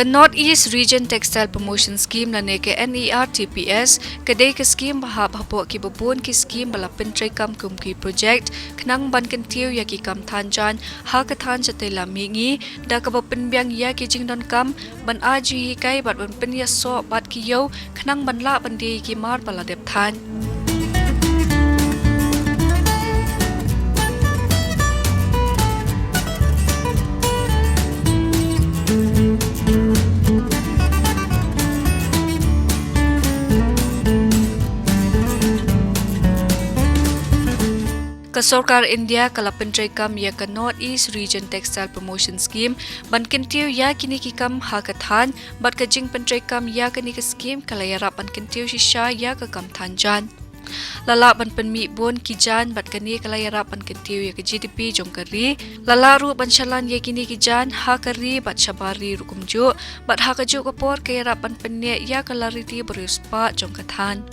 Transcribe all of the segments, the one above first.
Ke Northeast Region Textile Promotion Scheme lane ke NERTPS kedai ke scheme bahap hapok ki bebun ki scheme bala pentrai kam kum ki project kenang ban kentiu ya ki kam thanjan ha ka than chatela mingi da ka penbiang ya ki jingdon kam ban aji kai bat ban penya so bat ki yo kenang ban la ban di ki mar bala dep than Kesorkar India kala pentrai kam ya ke Northeast Region Textile Promotion Scheme ban kentiu ya kini ki kam ha ka than bat ka jing pentrai kam ya kini ke scheme kala ya rap ban kentiu shisha ya ke kam thanjan lala ban penmi bon ki jan bat kani kala ya rap ban kentiu ya ke GDP jong kari lala ru ban chalan ya kini ki jan ha kari bat shabari rukum ju bat ha ka ju ka por ka ya rap ban penne ya kala riti beruspa jong ka than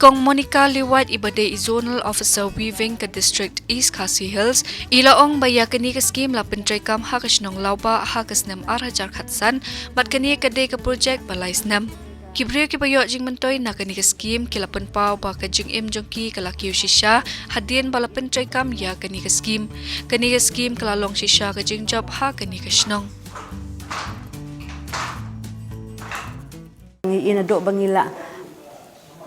Ikong Monica Liwat ibadai Zonal Officer Weaving ke District East Khasi Hills ilaong baya kini ke scheme la pentrai kam ha kasnong lauba ha kasnem arhajar khatsan bat kini kedai ke project balai snam Kibrio ki bayo jing mentoy na kani ke scheme kila penpau ba ka jing em jongki kala kiu shisha hadien bala pentrai kam ya kani ke scheme kala long shisha ka Jingjop ha kani ke snong ina dok bangila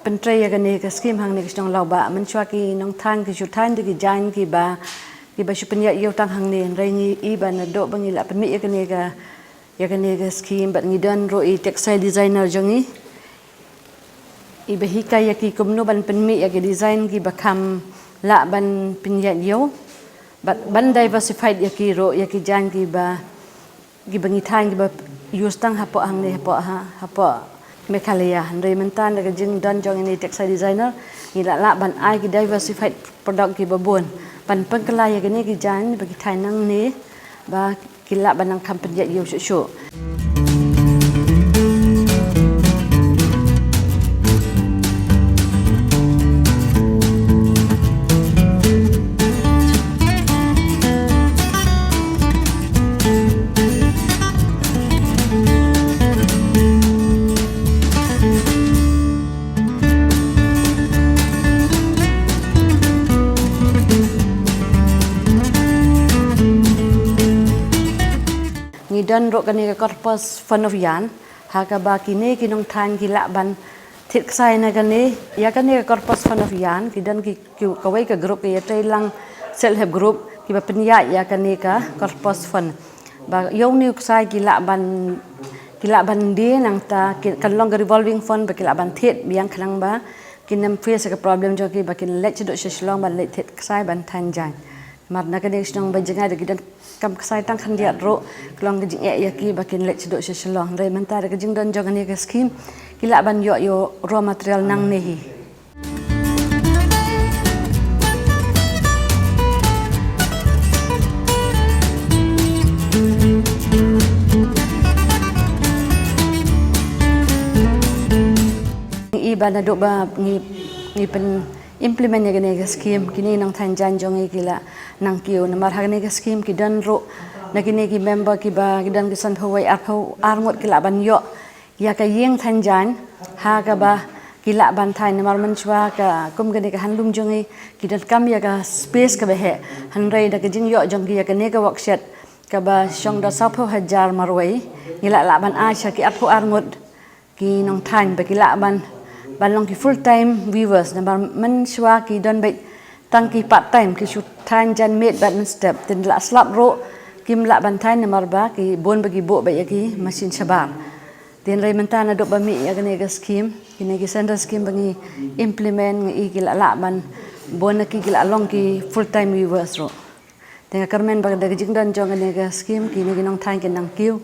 pentrai ya kani ke scheme hang ni kisong lauba menchwa ki nong thang ki chutan ki jan ki ba supenya yo tang hang ni rai ni iba na do bangila penmi ya kani ke scheme bat ngidan ro I textile designer jongi iba hika ya ki kumno ban penmi ya ki design ki bakam la ban pinya yo ban diversified ya ki ro ya ki jan ki bangi thang ki ba use tang hapo hang ni hapo Mekalia, Andre mentan dengan jeng dan jong ini textile designer, gila la ban ai ki diversified product ki babon, ban pengkelaya gini ki jan bagi tainang ni, ba gila banang company yo show. Dan rok kani ke korpus fanovian haka ba kini kinong than gila ban thit sai na kani ya kani ke korpus fanovian kidan ki kawai ke group ya lang self help group ki ba penya ya kani ka korpus fan ba yong ni sai gila ban di nang ta kan long revolving fund ba gila ban thit biang khlang ba kinam face ke problem jo ki ba kin let do shlong ban let thit sai ban than jan mar na kani snong ba jenga de kidan kam kasai tang khan dia ro klong ke jing ya ki bakin lek chdo shlong re mentar ke jing don jogan ke scheme kila ban yo raw material nang nehi ibana do ba ni pen implement ya gani ke scheme kini nang thanjan jongi kila nang kiu namar hagani ke scheme ki dan ro nakini ki member ki ba ki dan ki san phawai armot kila ban yo ya ka yeng thanjan ha ka ba kila ban thai namar manchwa ka kum gani ka hanlum jongi ki dan kam ya ka space ka be he hanrai da ka jing yo jongi ya ka ne ka workshop kaba syong da sapo hajar marwai ngila laban Aisha ki apu armut ki nong than ba ki laban ban long ki full time viewers na ban man shwa ki don bai tang ki part time ki shoot than jan met ban step tin la slap ro kim la ban than na marba ki bon bagi bo ba ki machine sabar tin rai mentana do ba mi ya gane ga scheme kini ki sender scheme bangi implement ngi ki la ban bon ki la long ki full time viewers ro tengah kermen bagi dari jingdan jong nega scheme kini ginong tang kinang kiu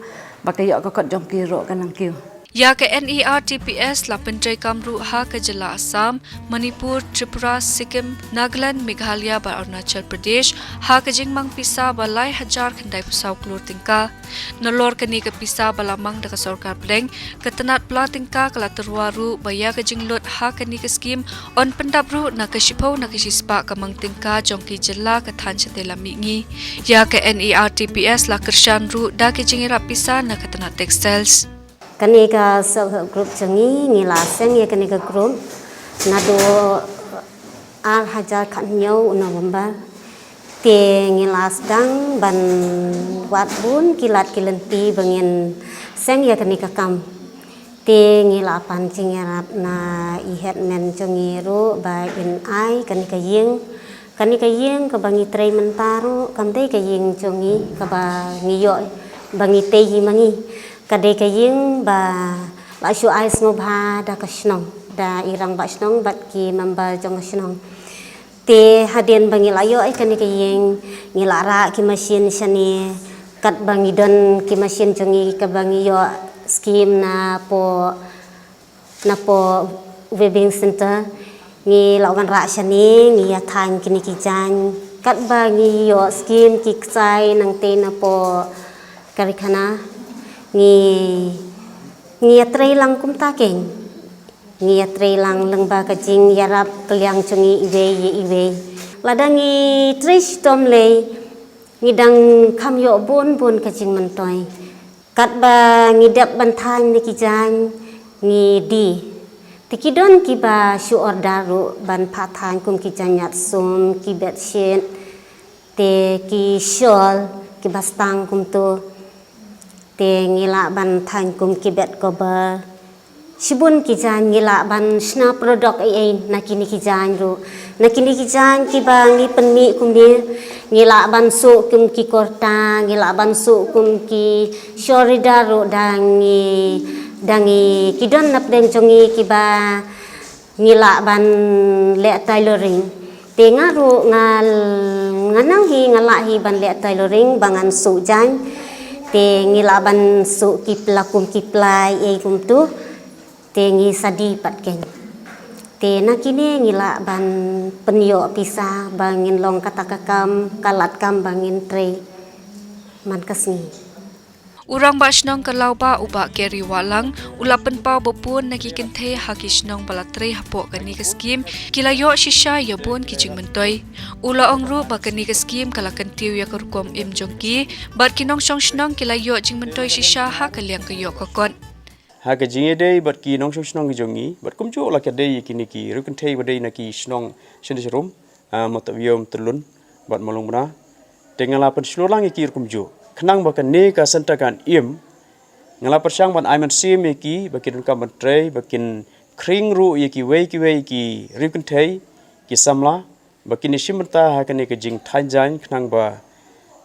bagi yok kokot jong ki ro kanang kiu Ya ke NERTPS la penjai kamru ha ke jela Assam, Manipur, Tripura, Sikkim, Nagaland, Meghalaya bar Arunachal Pradesh ha ke jingmang pisa balai hajar khandai pusau klur tingka. Nolor ke ni ke pisa balamang deka sorkar bleng ketenat pla tingka kala terwaru baya ke jinglot ha ke ni ke skim on pendabru na ke shipau na ke sispa kamang tingka jong ki jela ke than chetela mingi. Ya ke NERTPS la kershan ru da ke jingira pisa na ketenat textiles. Kanika self group changi ngila seng ye kanika group nado al hajar khatnyau November te ngila sedang ban wat bun kilat kilenti bangin seng ye kanika kam te ngila pancing yarap na ihet men changi ro ba in ai kanika yeng ka bangi trai mentaro kamdai ka yeng changi ka ba ngiyo bangi te hi mangi kadai kayeng ba syu ais ngobha da kasnong da irang ba snong bat ki member jong snong te hadien bangi layo ai kan kayeng ngilara ki machine shani kat bangi don ki machine jongi ka bangi yo scheme na po webbing center ngi lawan ra shani ngi ya thang kini ki jan kat bangi yo scheme ki sai nang te na po Khana ngi trai lang kum ta keng ngi trai lang lengba ka jing yarap kelyang chungi iwe ladangi trai stom le ngi dang kham yo bon ka jing man toy kat ba ngi dap ban than ni ki jan ngi di tikidon ki ba shu ordaru ban pha than kum ki jan yat sum ki bet shet te ki shawl ki bastang kum to te ngila ban than kum kibet ko ba sibun ki jan ngila ban sna product ai nakini ki jan ru nakini ki jan ki ba ngi penmi kum ni ngila ban su kum ki korta ngila ban su kum ki shorida ru dangi kidon nap den jongi ki ba ngila ban le tailoring te ngaru nganang hi ngala hi ban le tailoring bangan su jan te ngilaban su kiplakum kiplai e kum tu te ngi sadi patken te nakine ngilaban penyo pisa bangin long katakakam kalat kam bangin tre man kasni Urang ba snong kalau ba uba keri walang ulapan pau bopun nakikinthe hakisnong balatre hapo kani ka skim kilayo shisha yabon kijing mentoy ula ongru ba kani ka skim kala kantiu ya kurkom im jongki bat kinong song snong kilayo jing mentoy shisha ha kalyang kayo kokon ha ka jinge dei bat ki nong snong ki jongi bat kum jo la ka dei kini ki rukanthe ba dei na ki snong shindirum matawiom tulun bat malung bna tengala pen slolang ki kum jo kenang bakan ne ka sentakan im ngala persang ban aiman sim ki bakin kam tre bakin kring ru ki wei ki rikun thei ki samla bakin simta ha kan ke jing thanjan kenang ba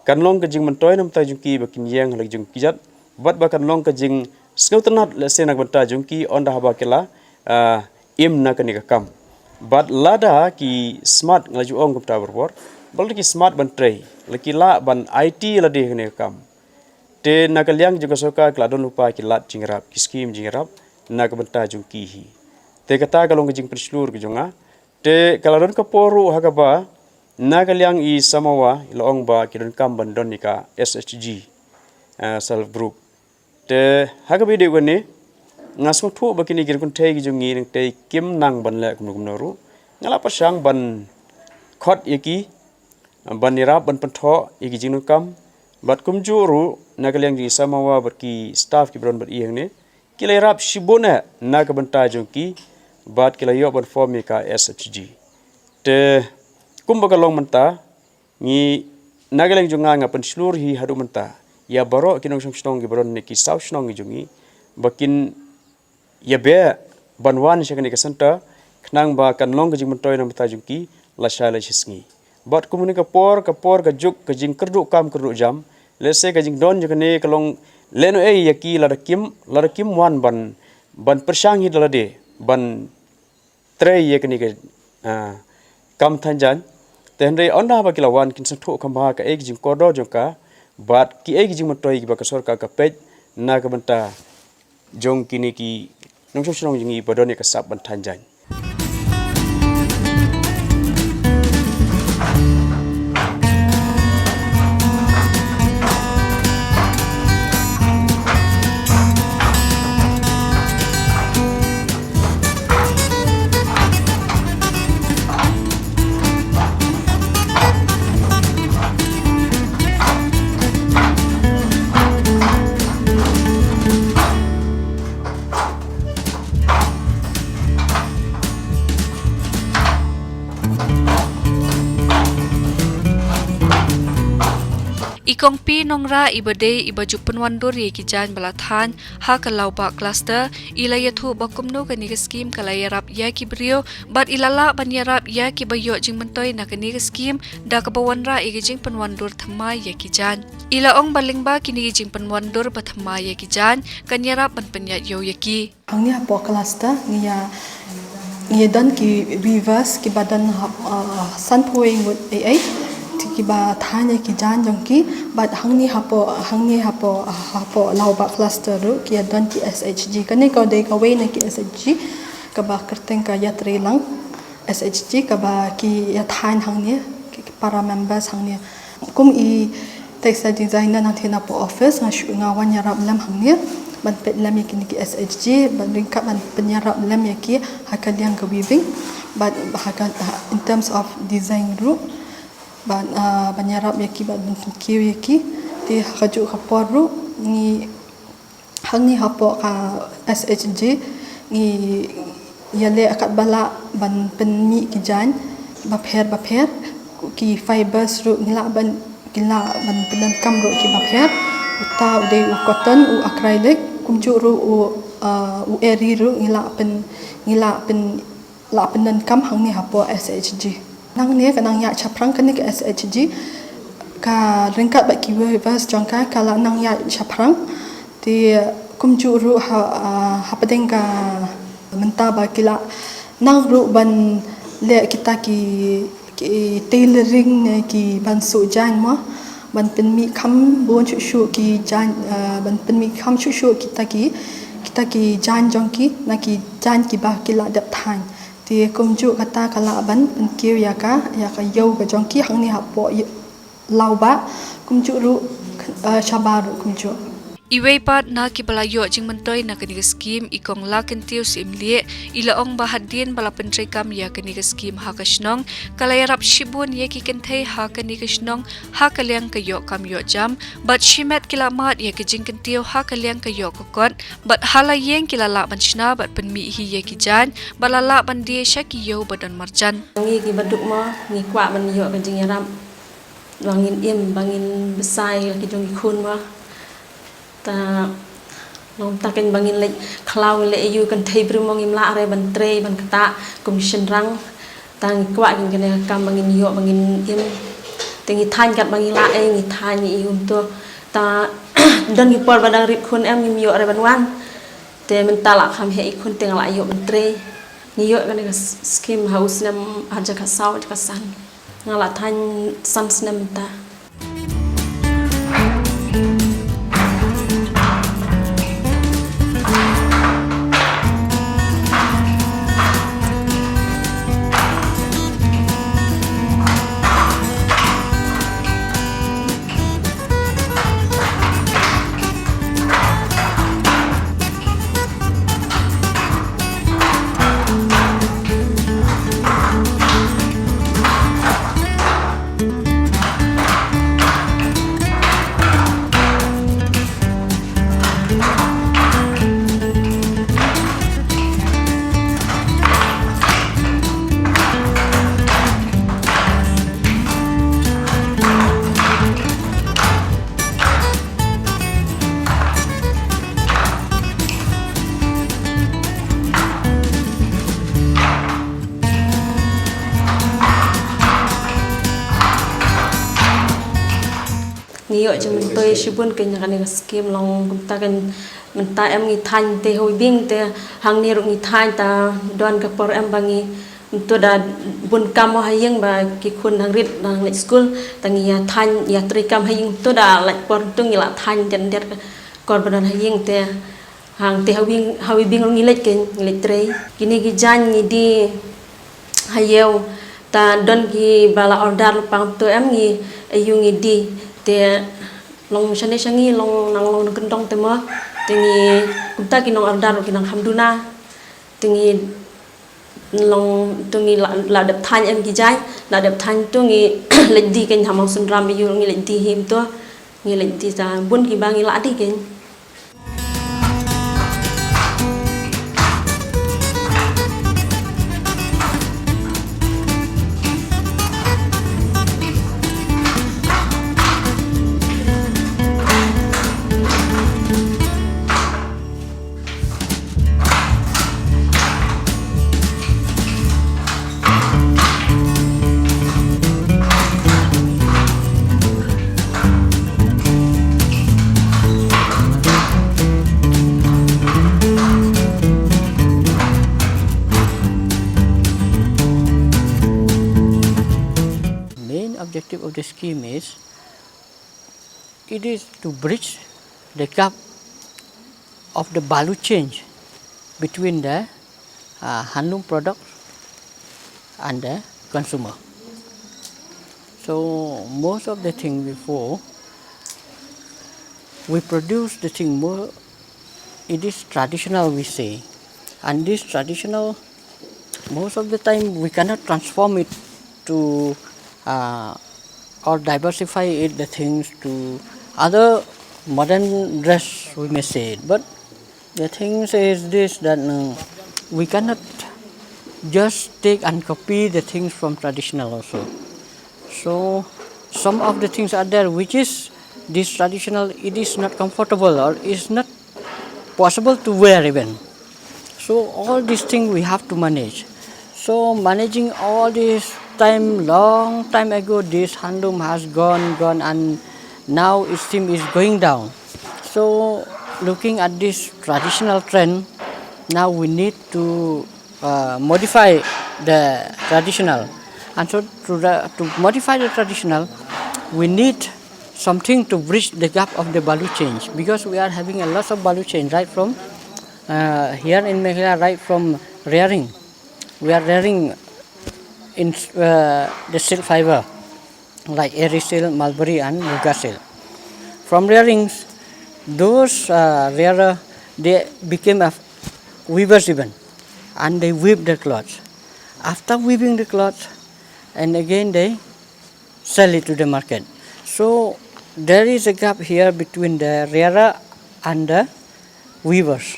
kan long ka jing man toy nam ta jung ki bakin yang halak jung kijat bat bakan long ka jing snautanat le senak banta jung ki on da ba kela im na kan ka kam bat lada ki smart ngalaju ong kum ta berbor bal ki smart ban tre laki la ban IT la de ne kam te nakalyang juga soka kladon lupa ki lat jingrap ki skim jingrap nak benta jung ki hi te kata kalong jing prislur ki jonga te kaladon ka poru ha ka ba nakalyang i samawa ilong ba ki don kam ban don nika SHG self group te ha ka bi de wone ngasung thu ba kini gir kun thei ki jungi ning te kim nang ban le kum noru ngala pasang ban khot yaki ban nirap ban pentho igi jinung kam bat kum juru nakalyang ji samawa berki staff ki bron ber ieng ne kilai rap shibona nak banta jongki bat kilai yo ban form ka SHG te kum bakalong menta ni nagaleng jonga ngapen seluruh hi hadu menta ya baro kinong song gi baron neki saw snong gi jongi bakin ya be banwan shakani ka santa knang ba kan long gi jingmentoy nam ta jungki la shala chisngi bat komunika por ka juk ka jing kerdu kam kerdu jam lese ka jing don jekane kalong leno yaki la kim wan ban persang hi dalade ban tre yakani ka kam thanjan tenre onda ba kilawan kin satho khamba ka ek jing kodo joka bat ki ek jing matoi ki ba ka sorka ka pej na ka banta jong kini ki nong song jingi badone ka sap ban thanjan Ikong pi nongra ibade ibaju penwandur ye kijan balathan ha kalau ba cluster ilaya thu bakumno kani skim kalaya rap ya ki brio bat ilala banyarap ya ki bayo jing mentoi na kani skim da kabawanra igijing penwandur thamai ye kijan ila ong balingba kini jing penwandur bathama ye kijan kanyarap ban penya yo yaki hangnya po cluster ngia dan ki reverse ki badan san poing with ai ki ba thanya ki jan jong ki but hangni hapo lauba cluster ru ki dan ki shg kane ko de ka we na ki shg ka ba kerteng ka yatre lang shg ka ba ki ya than hangni para members hangni kum I textile designer na thina po office nga wan yarab lam hangni ban pet lam ki shg ban ring ka ban penyarab lam ki hakaliang ka weaving but in terms of design ru banyarap yaki ban kiu yaki ti haju kapor ru ni hangi hapo ka SHG ni yale akat bala ban penmi kijan bapher ki fibers ru ngila ban penan kam ru ki bapher uta de cotton u acrylic kumju ru u eri ru ngila pen la penan kam hangi hapo SHG nang ne kanang ya chaprang kan ke SHG ka ringkat ba ki reverse jongka kala nang ya chaprang ti kumju ru ha padeng ka menta ba kila nang ru ban le kita ki tailoring ne ki ban su jan mo ban pen mi kham bon chu ki jan ban pen mi kham chu kita ki jan jongki na ki jan ki ba kila dap than ti kumju kata kala ban kiu ya ka yo ka jongki hangni hapo lauba kumju ru shabaru kumju Iway pat na kibalayo jing mentoy na kaniga skim ikong la kentiu simlie ila ong bahadin bala pentray kam ya kaniga skim ha kasnong kalayarap shibun ye ki kentai ha kaniga snong ha kalyang kayo kam yo jam but shimet kilamat ye ki jing kentiu ha kalyang kayo kokon but halayeng kilala banchna but penmi hi ye ki jan balala bandi shaki yo badan marjan ngi ki baduk mo ngi kwa man yo ka jing yaram bangin bangin besai ki jong khun mo ta long ta ken bangin le khlau le yu kan thei bru mong im la re ban tre ban kata commission rang tang kwa kin ken kam bangin yo bangin im tengi than kat bangin la ngi than ni to ta dan ki por badang rip khun em ngim yo re ban wan te men ta la kham he khun teng la yo ban tre ni yo kan scheme house nam aja ka saw ka san ngala than san nam ta ngiyok je mentoi shibun ke nyakan ni skim long kumta kan menta em ngi than te hoi bing te hang ni ru ngi than ta don ka por em bangi to da bun kam ha yeng ba ki khun hang rit nang le school tangi ya than ya tri kam ha yeng to da la por tu ngi la than den der kor badan ha yeng te hang te ha bing ngi le ke ngi le tre kini gi jan ngi di ha yew ta don ki bala order pang to em ngi ayung ngi di te long shane shangi long nang long kendong te mo tingi kumta ki nong order ki nang hamduna tingi long tungi la đập thanh em ki jai la đập thanh tungi lệnh đi ken hamang sunram yu ngi lệnh đi him to ngi lệnh đi ta bun ki ba ngi la đi ken Objective of the scheme is to bridge the gap of the value change between the handloom product and the consumer. So most of the thing before we produce the thing more, it is traditional we say, and this traditional most of the time we cannot transform it to or diversify it the things to other modern dress we may say it. But the thing is this that we cannot just take and copy the things from traditional also. So some of the things are there which is this traditional, it is not comfortable or is not possible to wear even. So all these things we have to manage. So managing all this time, long time ago, this handloom has gone and now it seems is going down. So looking at this traditional trend, now we need to modify the traditional. And so to modify the traditional, we need something to bridge the gap of the value change, because we are having a lot of value change right from here in Meghalaya, right from rearing. We are rearing in the silk fiber like Eri silk, Mulberry and Muga silk. From rearings, those rearer, they became weavers even, and they weave the cloth. After weaving the cloth, and again they sell it to the market. So there is a gap here between the rearer and the weavers,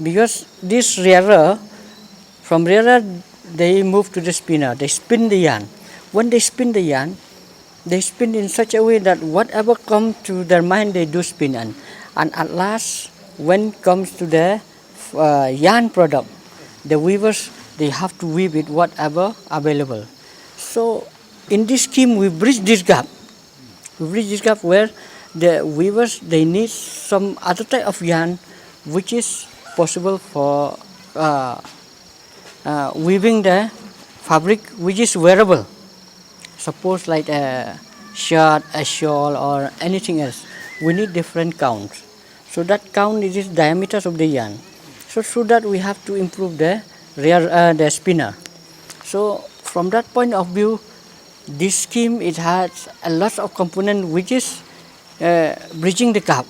because this rearer, from rearer they move to the spinner, they spin the yarn. When they spin the yarn, they spin in such a way that whatever comes to their mind they do spin on. And at last, when it comes to the yarn product, the weavers, they have to weave it whatever available. So in this scheme we bridge this gap. We bridge this gap where the weavers, they need some other type of yarn which is possible for weaving the fabric which is wearable. Suppose like a shirt, a shawl or anything else, we need different counts. So that count is the diameters of the yarn. So that we have to improve the the spinner. So from that point of view, this scheme, it has a lot of components which is bridging the gap.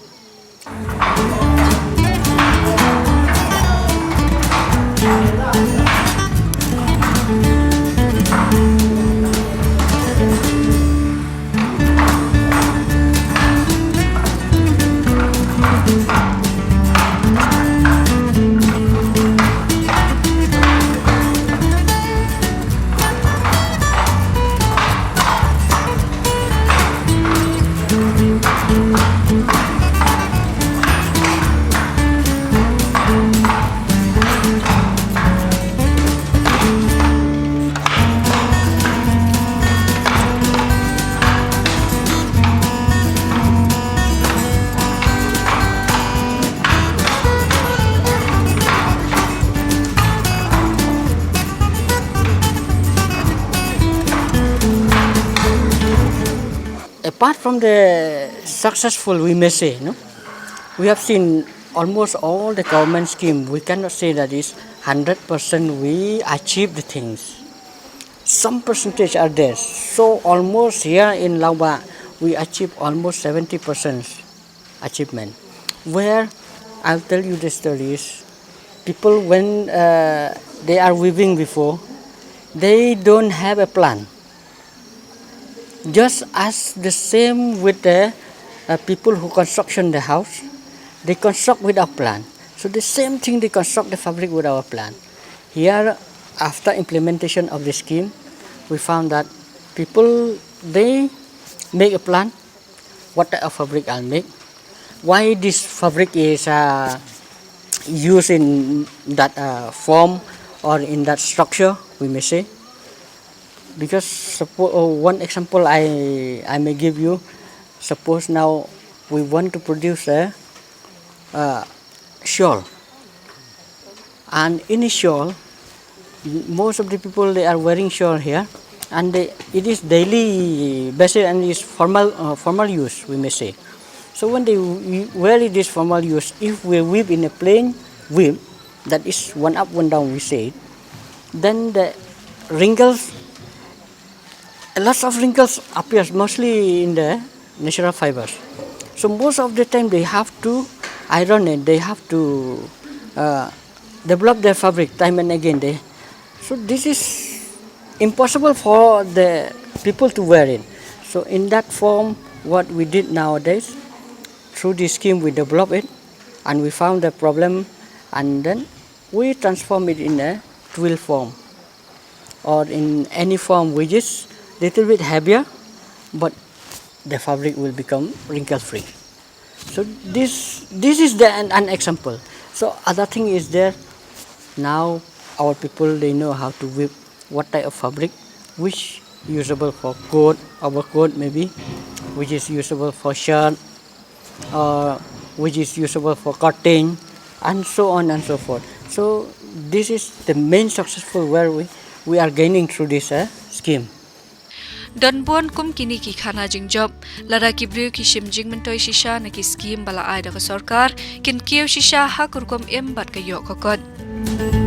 apart from the successful, we may say, no, we have seen almost all the government scheme. We cannot say that is 100% we achieve the things. Some percentage are there. So almost here in Lauba, we achieve almost 70% achievement. Where I'll tell you the stories. People when they are weaving before, they don't have a plan. Just as the same with the people who construction the house, they construct without plan. So the same thing, they construct the fabric without a plan. Here, after implementation of the scheme, we found that people, they make a plan, what type of fabric I'll make, why this fabric is used in that form or in that structure, we may say. Because one example I may give you, suppose now we want to produce a shawl, and in a shawl, most of the people, they are wearing shawl here, and it is daily basis and is formal use, we may say. So when they wear this formal use, if we weave in a plain weave, that is one up, one down, we say, then the wrinkles, lots of wrinkles appears mostly in the natural fibers. So most of the time they have to iron it, they have to develop their fabric time and again. So this is impossible for the people to wear it. So in that form, what we did nowadays, through this scheme we developed it, and we found the problem, and then we transform it in a twill form, or in any form which is little bit heavier, but the fabric will become wrinkle free. So this is an example. So other thing is there. Now our people, they know how to weave what type of fabric, which usable for coat, overcoat maybe, which is usable for shirt, or which is usable for curtain, and so on and so forth. So this is the main successful where we are gaining through this scheme. Don bon kum kini ki khana jingjop lara ki bru ki shimjing mentoi shisha na ki scheme bala ai da ka sarkar kin kieu shisha ha kurkom em bat ka yo kokot.